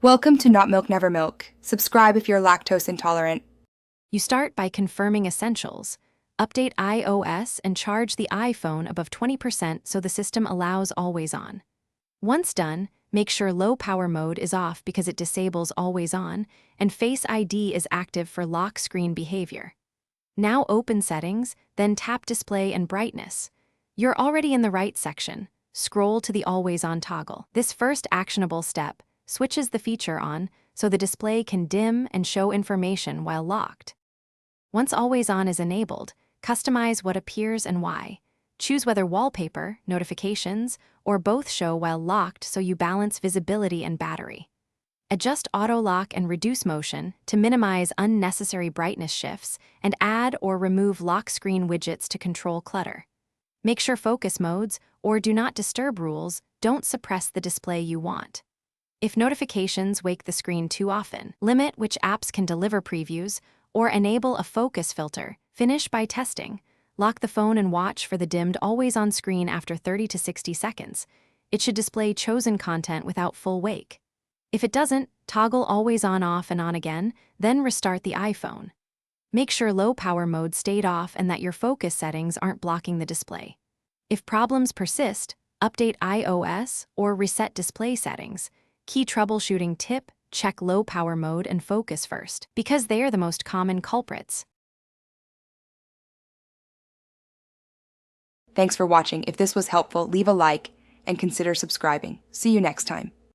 Welcome to Not Milk Never Milk. Subscribe if you're lactose intolerant. You start by confirming essentials. Update iOS and charge the iPhone above 20% so the system allows always on. Once done, make sure low power mode is off because it disables always on, and Face ID is active for lock screen behavior. Now open Settings, then tap Display and Brightness. You're already in the right section. Scroll to the always on toggle. This first actionable step switches the feature on so the display can dim and show information while locked. Once always on is enabled, customize what appears and why. Choose whether wallpaper, notifications, or both show while locked so you balance visibility and battery. Adjust auto lock and reduce motion to minimize unnecessary brightness shifts and add or remove lock screen widgets to control clutter. Make sure focus modes or do not disturb rules don't suppress the display you want. If notifications wake the screen too often, limit which apps can deliver previews or enable a focus filter. Finish by testing. Lock the phone and watch for the dimmed always on screen after 30 to 60 seconds. It should display chosen content without full wake. If it doesn't, toggle always on off and on again, then restart the iPhone. Make sure low power mode stayed off and that your focus settings aren't blocking the display. If problems persist, update iOS or reset display settings. Key troubleshooting tip: check low power mode and focus first, because they are the most common culprits. Thanks for watching. If this was helpful, leave a like and consider subscribing. See you next time.